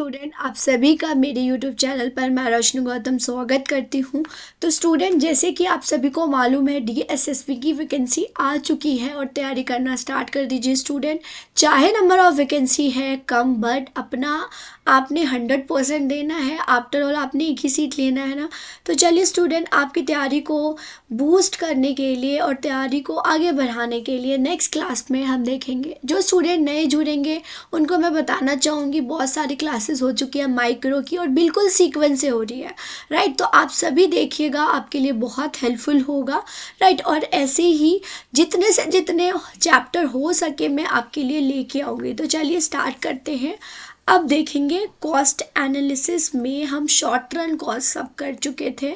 Student, आप सभी का मेरे यूट्यूब चैनल पर मैं रोशनी गौतम स्वागत करती हूं। तो स्टूडेंट, जैसे कि आप सभी को मालूम है DSSP की वैकेंसी आ चुकी है और तैयारी करना स्टार्ट कर दीजिए स्टूडेंट। चाहे नंबर ऑफ वैकेंसी है कम, बट अपना आपने 100% देना है। आफ्टर ऑल आपने एक ही सीट लेना है ना। तो चलिए स्टूडेंट, आपकी तैयारी को बूस्ट करने के लिए और तैयारी को आगे बढ़ाने के लिए नेक्स्ट क्लास में हम देखेंगे। जो स्टूडेंट नए जुड़ेंगे उनको मैं बताना चाहूँगी, बहुत सारी क्लासेस हो चुकी है माइक्रो की और बिल्कुल सीक्वेंस से हो रही है, राइट। तो आप सभी देखिएगा, आपके लिए बहुत हेल्पफुल होगा, राइट। और ऐसे ही जितने से जितने चैप्टर हो सके मैं आपके लिए लेके आऊँगी। तो चलिए स्टार्ट करते हैं। अब देखेंगे कॉस्ट एनालिसिस में हम शॉर्ट रन कॉस्ट सब कर चुके थे।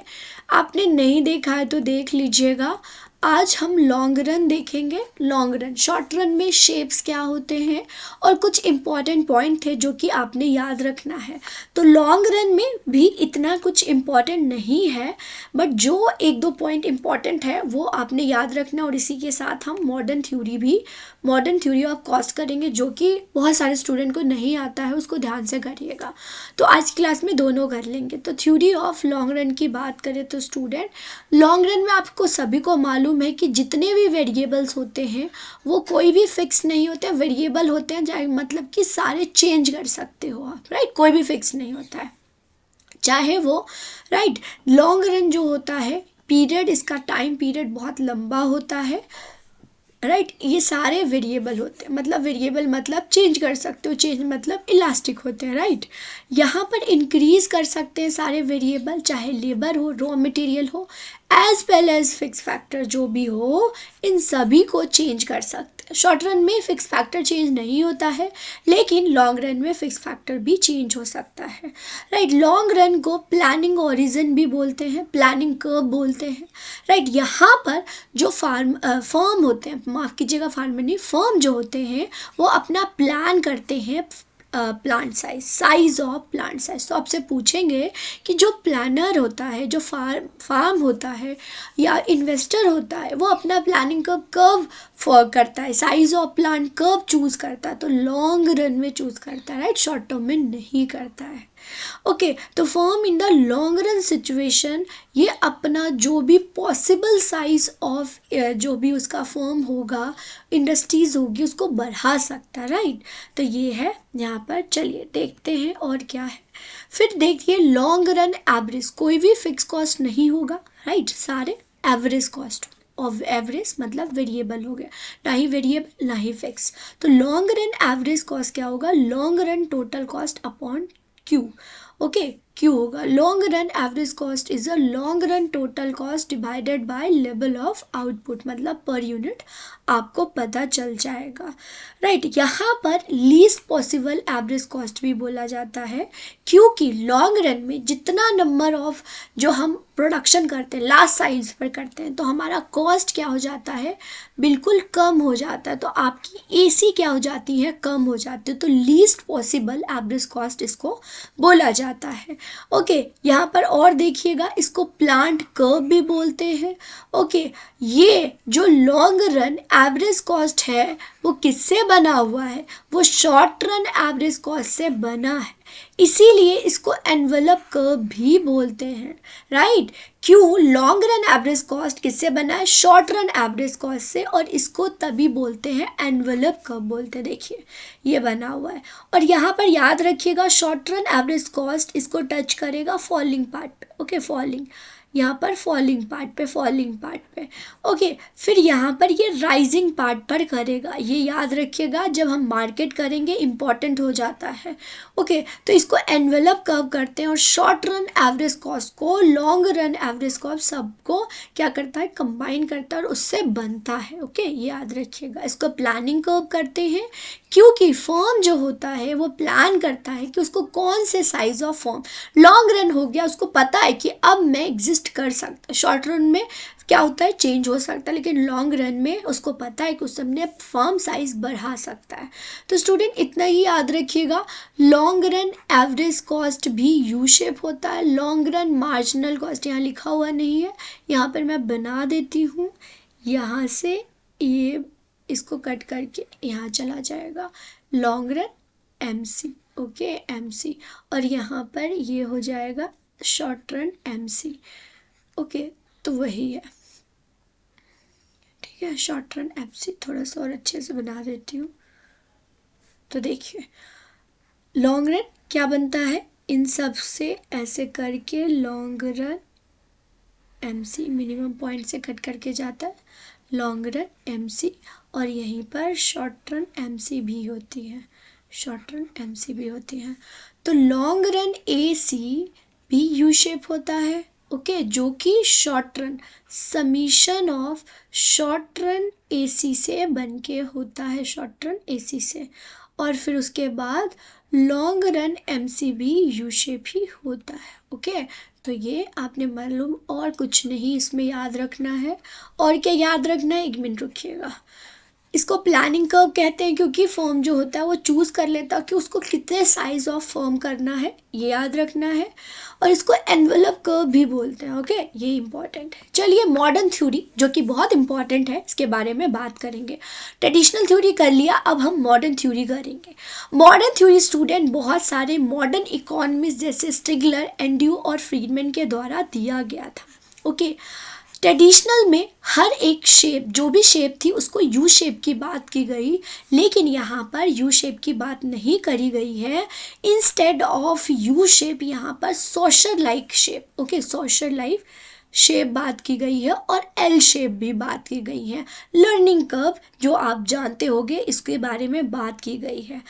आपने नहीं देखा है तो देख लीजिएगा। आज हम लॉन्ग रन देखेंगे। लॉन्ग रन, शॉर्ट रन में शेप्स क्या होते हैं और कुछ इम्पॉर्टेंट पॉइंट थे जो कि आपने याद रखना है। तो लॉन्ग रन में भी इतना कुछ इम्पॉर्टेंट नहीं है, बट जो एक दो पॉइंट इम्पॉर्टेंट है वो आपने याद रखना। और इसी के साथ हम मॉडर्न थ्योरी ऑफ कॉस्ट करेंगे, जो कि बहुत सारे स्टूडेंट को नहीं आता है, उसको ध्यान से करिएगा। तो आज क्लास में दोनों कर लेंगे। तो थ्योरी ऑफ लॉन्ग रन की बात करें तो स्टूडेंट, लॉन्ग रन में आपको सभी को मालूम है कि जितने भी वेरिएबल्स होते हैं वो कोई भी फिक्स नहीं होते, वेरिएबल होते हैं, चाहे मतलब कि सारे चेंज कर सकते हो आप, राइट। कोई भी फिक्स नहीं होता है चाहे वो, राइट। लॉन्ग रन जो होता है पीरियड, इसका टाइम पीरियड बहुत लंबा होता है, राइट। ये सारे वेरिएबल होते हैं, मतलब वेरिएबल मतलब चेंज कर सकते हो, चेंज मतलब इलास्टिक होते हैं, राइट। यहाँ पर इंक्रीज कर सकते हैं सारे वेरिएबल, चाहे लेबर हो, रॉ मटेरियल हो, as well as fix factor जो भी हो, इन सभी को चेंज कर सकते हैं। शॉर्ट रन में फिक्स फैक्टर चेंज नहीं होता है, लेकिन लॉन्ग रन में फिक्स फैक्टर भी चेंज हो सकता है, राइट। लॉन्ग रन को प्लानिंग ओरिजिन भी बोलते हैं, प्लानिंग कर्व बोलते हैं, राइट। यहाँ पर जो फर्म होते हैं, माफ़ कीजिएगा फार्मर नहीं, फर्म जो होते हैं वो अपना प्लान करते हैं plant size of plant size. तो आपसे पूछेंगे कि जो प्लानर होता है, जो फार्म होता है या इन्वेस्टर होता है, वो अपना प्लानिंग कर्व करता है, size of plant curve choose करता है, तो लॉन्ग रन में चूज करता है, राइट, शॉर्ट टर्म में नहीं करता है। ओके, तो firm in the long run situation ये अपना जो भी पॉसिबल साइज ऑफ जो भी उसका फर्म होगा, इंडस्ट्रीज होगी, उसको बढ़ा सकता है, राइट। तो ये है यहाँ पर। चलिए देखते हैं और क्या है। फिर देखिए लॉन्ग रन एवरेज, कोई भी फिक्स कॉस्ट नहीं होगा, राइट, सारे एवरेज कॉस्ट ऑफ एवरेज मतलब वेरिएबल हो गया, ना ही वेरिएबल ना ही फिक्स। तो लॉन्ग रन एवरेज कॉस्ट क्या होगा, long run total cost upon Q, okay, Q होगा। Long run average cost is a long run total cost divided by level of output, मतलब पर यूनिट आपको पता चल जाएगा, राइट। यहाँ पर लीस्ट पॉसिबल एवरेज कॉस्ट भी बोला जाता है, क्योंकि लॉन्ग रन में जितना नंबर ऑफ जो हम प्रोडक्शन करते हैं लास्ट साइज पर करते हैं, तो हमारा कॉस्ट क्या हो जाता है, बिल्कुल कम हो जाता है। तो आपकी AC क्या हो जाती है, कम हो जाती है। तो लीस्ट पॉसिबल एवरेज कॉस्ट इसको बोला जाता है। ओके, यहाँ पर और देखिएगा, इसको प्लांट कर्व भी बोलते हैं। ओके, ये जो लॉन्ग रन एवरेज कॉस्ट है वो किससे बना हुआ है, वो शॉर्ट रन एवरेज कॉस्ट से बना है, इसीलिए इसको एनवेलप कर्व भी बोलते हैं, राइट। क्यों, लॉन्ग रन एवरेज कॉस्ट किससे बना है, शॉर्ट रन एवरेज कॉस्ट से, और इसको तभी बोलते हैं एनवेलप कर्व बोलते हैं। देखिए ये बना हुआ है, और यहाँ पर याद रखिएगा शॉर्ट रन एवरेज कॉस्ट इसको टच करेगा फॉलिंग पार्ट पे, ओके, फॉलिंग, यहाँ पर फॉलिंग पार्ट पे, ओके। फिर यहाँ पर ये राइजिंग पार्ट पर करेगा, ये याद रखिएगा, जब हम मार्केट करेंगे इंपॉर्टेंट हो जाता है, ओके। तो इसको एनवेलप कर्व करते हैं, और शॉर्ट रन एवरेज कॉस्ट को लॉन्ग रन एवरेज कॉस्ट सबको क्या करता है, कंबाइन करता है और उससे बनता है, ओके, ये याद रखिएगा। इसको प्लानिंग कर्व करते हैं, क्योंकि फर्म जो होता है वो प्लान करता है कि उसको कौन से size of firm, long run हो गया, उसको पता है कि अब मैं एग्जिस्ट कर सकता, शॉर्ट रन में क्या होता है, चेंज हो सकता है, लेकिन लॉन्ग रन में उसको पता है कि उस समय फर्म साइज बढ़ा सकता है। तो स्टूडेंट इतना ही याद रखिएगा, लॉन्ग रन एवरेज कॉस्ट भी यू शेप होता है, लॉन्ग रन मार्जिनल कॉस्ट यहाँ लिखा हुआ नहीं है, यहाँ पर मैं बना देती हूँ, यहाँ से ये इसको कट करके यहाँ चला जाएगा, long run MC, okay MC, और यहाँ पर ये हो जाएगा शॉर्ट रन MC। ओके, तो वही है, ठीक है, शॉर्ट रन MC। थोड़ा सा और अच्छे से बना देती हूँ। तो देखिए लॉन्ग रन क्या बनता है, इन सब से ऐसे करके long run MC minimum point से कट करके जाता है, लॉन्ग रन MC, और यहीं पर शॉर्ट रन MC भी होती है, शॉर्ट रन MC भी होती है। तो लॉन्ग रन AC भी यू शेप होता है, ओके, जो कि short run summation of short run AC से बन के होता है, शॉर्ट रन AC से। और फिर उसके बाद लॉन्ग रन MC भी यू शेप ही होता है, ओके। तो ये आपने मालूम, और कुछ नहीं इसमें याद रखना है। और क्या याद रखना है, 1 मिनट रुकिएगा। इसको प्लानिंग कर्व कहते हैं क्योंकि फॉर्म जो होता है वो चूज़ कर लेता है कि उसको कितने साइज ऑफ फॉर्म करना है, ये याद रखना है। और इसको एनवेलप कर्व भी बोलते हैं, ओके, ये इंपॉर्टेंट है। चलिए मॉडर्न थ्योरी जो कि बहुत इंपॉर्टेंट है, इसके बारे में बात करेंगे। ट्रेडिशनल थ्योरी कर लिया, अब हम मॉडर्न थ्योरी करेंगे। मॉडर्न थ्योरी स्टूडेंट बहुत सारे मॉडर्न इकोनॉमिस्ट जैसे स्टिगलर, एंड्रू और फ्रीडमैन के द्वारा दिया गया था, ओके। ट्रेडिशनल में हर एक शेप, जो भी शेप थी उसको यू शेप की बात की गई, लेकिन यहाँ पर यू शेप की बात नहीं करी गई है। इंस्टेड ऑफ यू शेप यहाँ पर social like shape, okay, social like shape बात की गई है, और एल शेप भी बात की गई है। लर्निंग कर्व जो आप जानते होंगे, इसके बारे में बात की गई है।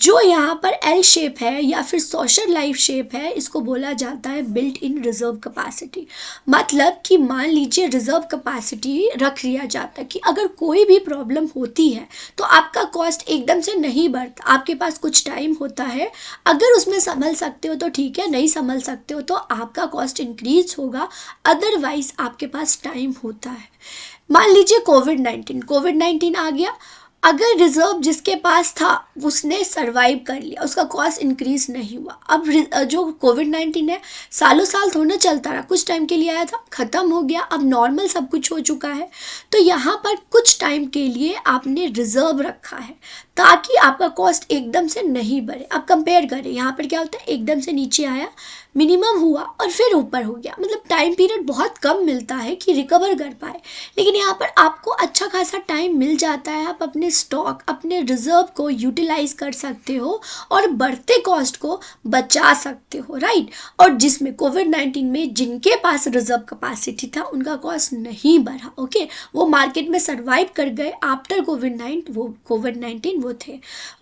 जो यहाँ पर एल शेप है या फिर सोशल लाइफ शेप है, इसको बोला जाता है बिल्ट इन रिजर्व कैपेसिटी। मतलब कि मान लीजिए रिजर्व कैपेसिटी रख लिया जाता है कि अगर कोई भी प्रॉब्लम होती है तो आपका कॉस्ट एकदम से नहीं बढ़ता, आपके पास कुछ टाइम होता है, अगर उसमें संभल सकते हो तो ठीक है, नहीं संभल सकते हो तो आपका कॉस्ट इंक्रीज होगा, अदरवाइज आपके पास टाइम होता है। मान लीजिए कोविड-19 आ गया, अगर रिजर्व जिसके पास था उसने सरवाइव कर लिया, उसका कॉस्ट इंक्रीज नहीं हुआ। अब जो कोविड-19 है सालों साल थोड़ा चलता रहा, कुछ टाइम के लिए आया था, खत्म हो गया, अब नॉर्मल सब कुछ हो चुका है। तो यहाँ पर कुछ टाइम के लिए आपने रिजर्व रखा है ताकि आपका कॉस्ट एकदम से नहीं बढ़े। अब कंपेयर करें, यहाँ पर क्या होता है, एकदम से नीचे आया, मिनिमम हुआ और फिर ऊपर हो गया, मतलब टाइम पीरियड बहुत कम मिलता है कि रिकवर कर पाए। लेकिन यहाँ पर आपको अच्छा खासा टाइम मिल जाता है, आप अपने स्टॉक, अपने रिजर्व को यूटिलाइज कर सकते हो और बढ़ते कॉस्ट को बचा सकते हो, राइट। और जिसमें कोविड-19 में जिनके पास रिजर्व कैपेसिटी था उनका कॉस्ट नहीं बढ़ा, ओके, वो मार्केट में सर्वाइव कर गए आफ्टर कोविड-19 वो थे,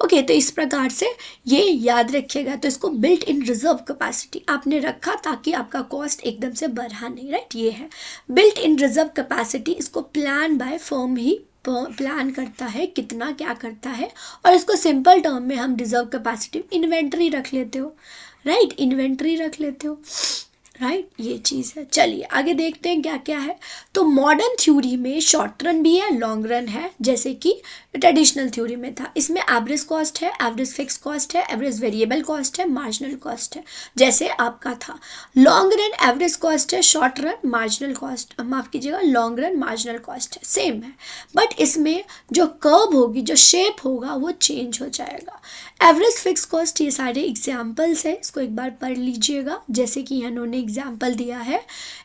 ओके। तो इस प्रकार से ये याद रखिएगा। तो इसको बिल्ट इन रिजर्व कैपेसिटी आपने रखा ताकि आपका कॉस्ट एकदम से बढ़ा नहीं, राइट। ये है बिल्ट इन रिजर्व कैपेसिटी। इसको plan by firm he plan करता है, कितना क्या करता है। और इसको सिंपल टर्म में हम रिजर्व कैपेसिटी इन्वेंट्री रख लेते हो, राइट, इन्वेंट्री रख लेते हो, राइट, ये चीज़ है। चलिए आगे देखते हैं क्या क्या है। तो मॉडर्न थ्योरी में शॉर्ट रन भी है, लॉन्ग रन है, जैसे कि ट्रेडिशनल थ्योरी में था। इसमें एवरेज कॉस्ट है, एवरेज फिक्स कॉस्ट है, एवरेज वेरिएबल कॉस्ट है, मार्जिनल कॉस्ट है, जैसे आपका था। लॉन्ग रन एवरेज कॉस्ट है, शॉर्ट रन मार्जिनल कॉस्ट, माफ़ कीजिएगा, लॉन्ग रन मार्जिनल कॉस्ट है, सेम है। बट इसमें जो कर्व होगी, जो शेप होगा वो चेंज हो जाएगा। एवरेज फिक्स कॉस्ट, ये सारे एग्जाम्पल्स है, इसको एक बार पढ़ लीजिएगा। जैसे कि इन्होंने एग्जाम्पल दिया है,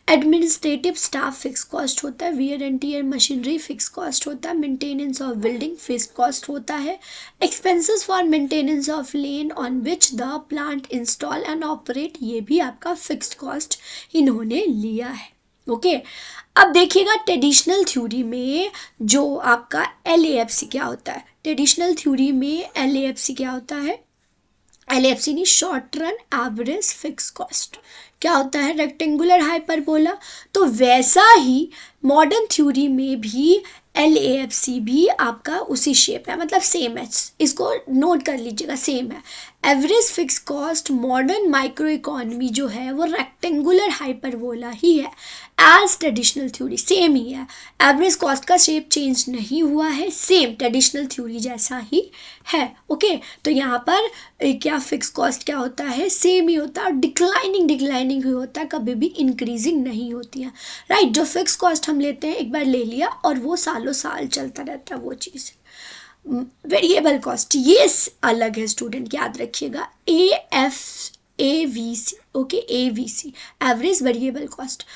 एडमिनिस्ट्रेटिव स्टाफ फिक्स कॉस्ट होता है, wear and tear machinery fix cost होता है, maintenance of building fix cost होता है, expenses for maintenance of lane on which the plant install and operate, ये भी आपका फिक्स्ड कॉस्ट इन्होंने लिया है, ओके। अब देखिएगा ट्रेडिशनल थ्योरी में जो आपका LAFC क्या होता है। ट्रेडिशनल थ्योरी में LAFC क्या होता है, LAFC नहीं, short run average fix cost क्या होता है, रेक्टेंगुलर हाइपरबोला। तो वैसा ही मॉडर्न थ्योरी में भी LAFC भी आपका उसी शेप है, मतलब सेम है, इसको नोट कर लीजिएगा, सेम है। Average fix cost modern micro economy जो है वो रेक्टेंगुलर हाइपरबोला ही है एज ट्रेडिशनल थ्योरी, सेम ही है। एवरेज कॉस्ट का शेप चेंज नहीं हुआ है, सेम ट्रेडिशनल थ्योरी जैसा ही है, ओके। तो यहाँ पर क्या फिक्स कॉस्ट क्या होता है, सेम ही होता है, डिक्लाइनिंग ही होता है, कभी भी इंक्रीजिंग नहीं होती है, राइट। जो फिक्स कॉस्ट हम लेते हैं, एक बार ले लिया और वो सालों साल चलता रहता है, वो चीज़। वेरिएबल कॉस्ट ये अलग है स्टूडेंट, याद रखिएगा, AVC, okay, AVC, average variable cost.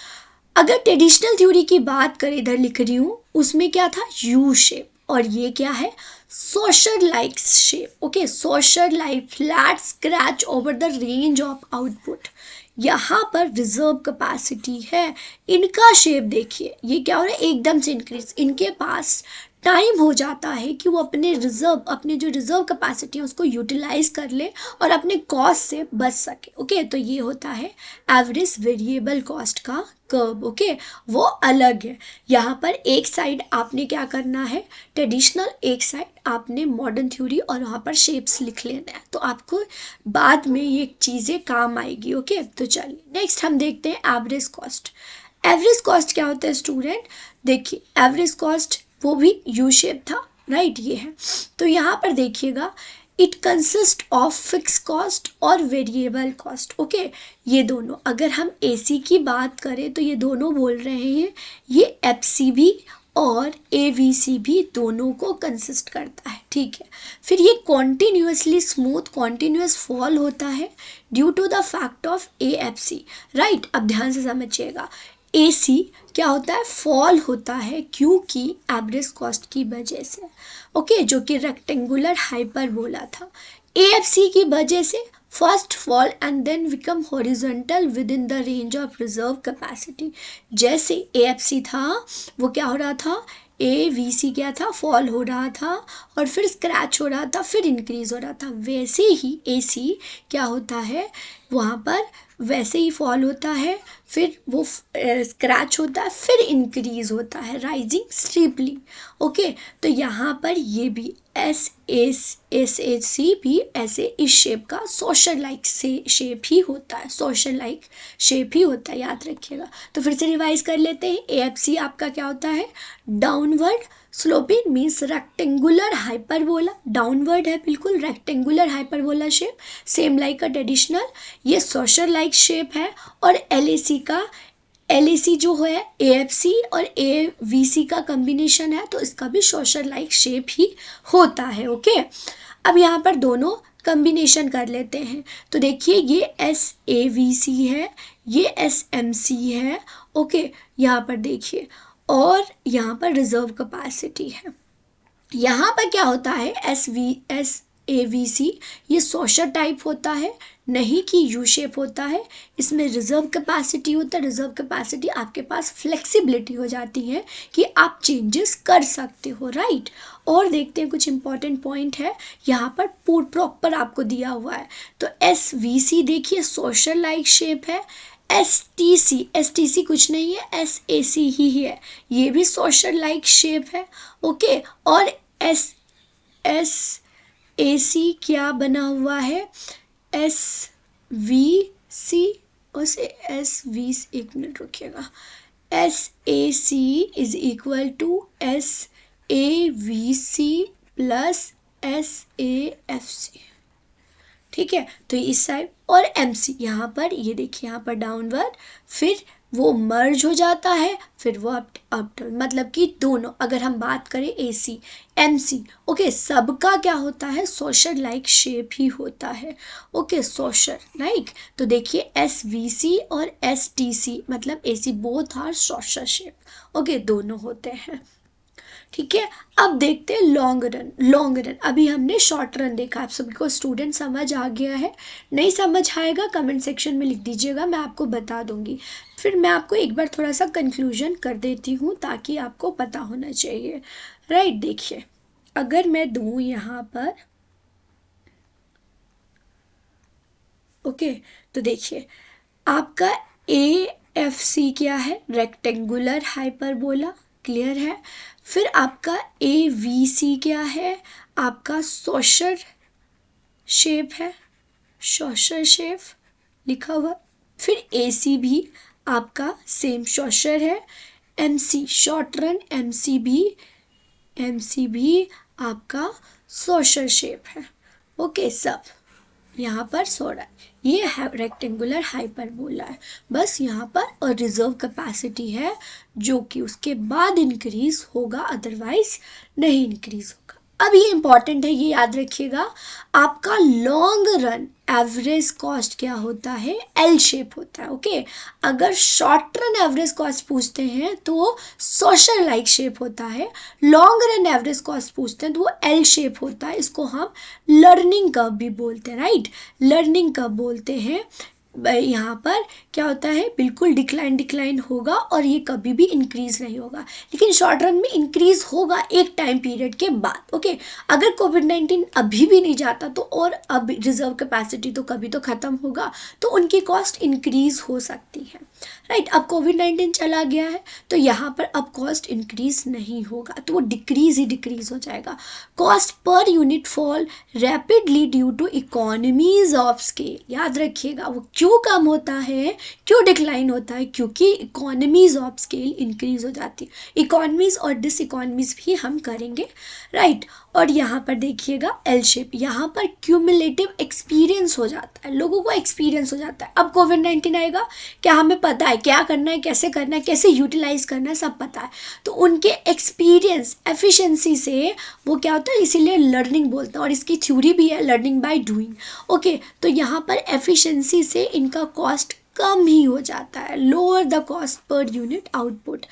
अगर ट्रेडिशनल थ्योरी की बात करें, इधर लिख रही हूँ, उसमें क्या था, यू शेप, और ये क्या है, saucer like shape, okay, saucer like flat scratch over the range of output. यहाँ पर रिजर्व कैपेसिटी है, इनका शेप देखिए, ये क्या हो रहा है, एकदम से इंक्रीज, इनके पास टाइम हो जाता है कि वो अपने जो रिजर्व कैपेसिटी है उसको यूटिलाइज कर ले और अपने कॉस्ट से बच सके, ओके। तो ये होता है एवरेज वेरिएबल कॉस्ट का कर्व, ओके, वो अलग है। यहाँ पर एक साइड आपने क्या करना है ट्रेडिशनल, एक साइड आपने मॉडर्न थ्योरी, और वहाँ पर शेप्स लिख लेना है, तो आपको बाद में ये चीज़ें काम आएगी, ओके। तो चलिए नेक्स्ट हम देखते हैं एवरेज कॉस्ट। एवरेज कॉस्ट क्या होता है स्टूडेंट, देखिए एवरेज कॉस्ट वो भी यू शेप था, राइट, ये है। तो यहाँ पर देखिएगा, it consist of fix cost और वेरिएबल कॉस्ट, ओके, ये दोनों। अगर हम AC की बात करें तो ये दोनों बोल रहे हैं, ये FC भी और AVC भी दोनों को कंसिस्ट करता है, ठीक है। फिर ये कॉन्टिन्यूसली स्मूथ कॉन्टिन्यूस फॉल होता है due to the fact of AFC, right. अब ध्यान से समझिएगा, AC क्या होता है, फॉल होता है क्योंकि एवरेज कॉस्ट की वजह से, ओके, जो कि रेक्टेंगुलर हाइपरबोला था। AFC की वजह से first fall and then become horizontal within the range of reserve capacity. जैसे AFC था वो क्या हो रहा था, AVC क्या था, फॉल हो रहा था और फिर स्क्रैच हो रहा था, फिर इंक्रीज हो रहा था, वैसे ही AC क्या होता है, वहाँ पर वैसे ही फॉल होता है, फिर वो स्क्रैच होता है, फिर इंक्रीज होता है, राइजिंग स्टीपली, ओके। तो यहाँ पर ये भी SAC भी ऐसे इस शेप का सोशल लाइक से शेप ही होता है, सोशल लाइक शेप ही होता है, याद रखिएगा। तो फिर से रिवाइज कर लेते हैं, AFC आपका क्या होता है, downward sloping means rectangular hyperbola, downward है बिल्कुल, rectangular hyperbola shape, same like a traditional, ये सोशल लाइक शेप है। और LAC जो है AFC और AVC का कॉम्बिनेशन है, तो इसका भी सोशल लाइक शेप ही होता है, ओके। अब यहाँ पर दोनों कॉम्बिनेशन कर लेते हैं, तो देखिए ये SAVC है, ये SMC है, ओके। यहाँ पर देखिए, और यहाँ पर रिजर्व कैपेसिटी है। यहाँ पर क्या होता है, SAVC ये सोशर टाइप होता है, नहीं कि यू शेप होता है, इसमें रिजर्व कैपेसिटी होता है। रिजर्व कैपेसिटी आपके पास फ्लेक्सिबिलिटी हो जाती है कि आप चेंजेस कर सकते हो, राइट। और देखते हैं कुछ इंपॉर्टेंट पॉइंट है यहाँ पर प्रॉपर आपको दिया हुआ है। तो SVC देखिए सोशल लाइक शेप है, STC कुछ नहीं है, SAC ही है, ये भी सोशल लाइक शेप है, ओके। और SAC क्या बना हुआ है, SVC और एक मिनट रुकिएगा, SAC is equal to SAVC plus SAFC, ठीक है। तो इस साइड और MC यहाँ पर, ये देखिए यहाँ पर डाउनवर्ड, फिर वो मर्ज हो जाता है, फिर वो अप डाउन, मतलब कि दोनों, अगर हम बात करें AC MC, ओके, सबका क्या होता है, सोशल लाइक शेप ही होता है, ओके, सोशल लाइक। तो देखिए SVC और STC मतलब AC both are social shape, okay, दोनों होते हैं, ठीक है। अब देखते हैं लॉन्ग रन। अभी हमने शॉर्ट रन देखा, आप सभी को स्टूडेंट समझ आ गया है, नहीं समझ आएगा कमेंट सेक्शन में लिख दीजिएगा, मैं आपको बता दूंगी। फिर मैं आपको एक बार थोड़ा सा कंक्लूजन कर देती हूँ ताकि आपको पता होना चाहिए, राइट। देखिए अगर मैं दूँ यहाँ पर, ओके, तो देखिए आपका AFC क्या है, रेक्टेंगुलर हाइपरबोला, क्लियर है। फिर आपका AVC क्या है, आपका सोशर शेप है, सोशर शेप लिखा हुआ। फिर AC भी आपका सेम सोशर है। MC शॉर्ट रन, MC भी आपका सोशर शेप है, ओके। सब यहाँ पर सो रहा है, ये रेक्टेंगुलर हाइपरबोला है, बस यहाँ पर और रिजर्व कैपेसिटी है जो कि उसके बाद इंक्रीज होगा, अदरवाइज नहीं इंक्रीज होगा, अब ये इंपॉर्टेंट है, ये याद रखिएगा, आपका लॉन्ग रन एवरेज कॉस्ट क्या होता है, एल शेप होता है। ओके, अगर शॉर्ट रन एवरेज कॉस्ट पूछते हैं तो वो सोशल लाइक शेप होता है, लॉन्ग रन एवरेज कॉस्ट पूछते हैं तो वो एल शेप होता है। इसको हम लर्निंग कर्व भी बोलते हैं, राइट, लर्निंग कर्व बोलते हैं। यहाँ पर क्या होता है, बिल्कुल डिक्लाइन होगा और ये कभी भी इंक्रीज नहीं होगा, लेकिन शॉर्ट रन में इंक्रीज होगा एक टाइम पीरियड के बाद। ओके, अगर कोविड-19 अभी भी नहीं जाता तो, और अब रिजर्व कैपेसिटी तो कभी तो ख़त्म होगा, तो उनकी कॉस्ट इंक्रीज हो सकती है, राइट। अब कोविड-19 चला गया है तो यहाँ पर अब कॉस्ट इंक्रीज नहीं होगा, तो वो डिक्रीज हो जाएगा। Cost per unit fall rapidly due to economies of scale, याद रखिएगा, वो क्यों कम होता है, क्यों डिक्लाइन होता है, क्योंकि इकोनॉमीज ऑफ स्केल इंक्रीज हो जाती है। इकोनॉमीज और डिस इकोनॉमीज भी हम करेंगे, राइट। और यहाँ पर देखिएगा एल शेप, यहाँ पर क्यूमुलेटिव एक्सपीरियंस हो जाता है, लोगों को एक्सपीरियंस हो जाता है। अब कोविड-19 आएगा, क्या हमें पता है क्या करना है, कैसे यूटिलाइज करना है, सब पता है, तो उनके एक्सपीरियंस एफिशिएंसी से वो क्या होता है, इसीलिए लर्निंग बोलते हैं, और इसकी थ्योरी भी है लर्निंग बाय डूइंग। ओके, तो यहाँ पर एफिशिएंसी से इनका कॉस्ट कम ही हो जाता है, lower the cost per unit output.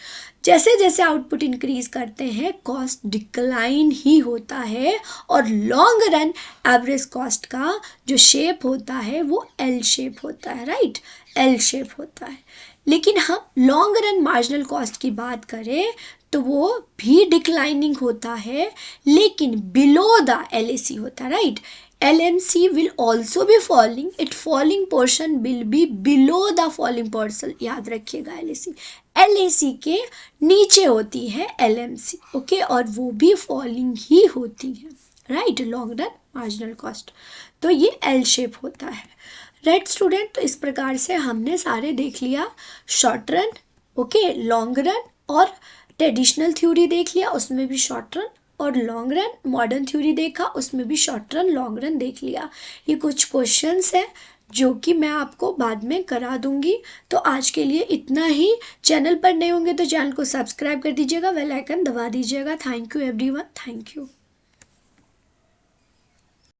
जैसे जैसे आउटपुट इंक्रीज करते हैं कॉस्ट डिक्लाइन ही होता है, और लॉन्ग रन एवरेज कॉस्ट का जो शेप होता है वो एल शेप होता है, राइट, एल शेप होता है। लेकिन हम लॉन्ग रन मार्जिनल कॉस्ट की बात करें तो वो भी डिक्लाइनिंग होता है, लेकिन बिलो द LAC होता है, right. LMC will also be falling, its falling portion will be below the falling portion, याद रखिएगा। LAC के नीचे होती है LMC, ओके, और वो भी फॉलिंग ही होती है, right, long run marginal cost. तो ये एल शेप होता है, राइट स्टूडेंट। तो इस प्रकार से हमने सारे देख लिया, short run, okay, long run, और ट्रेडिशनल थ्योरी देख लिया, उसमें भी शॉर्ट रन, और लॉन्ग रन मॉडर्न थ्योरी देखा, उसमें भी शॉर्ट रन लॉन्ग रन देख लिया। ये कुछ क्वेश्चंस हैं जो कि मैं आपको बाद में करा दूंगी। तो आज के लिए इतना ही। चैनल पर नए होंगे तो चैनल को सब्सक्राइब कर दीजिएगा, बेल आइकन दबा दीजिएगा। Thank you everyone, thank you.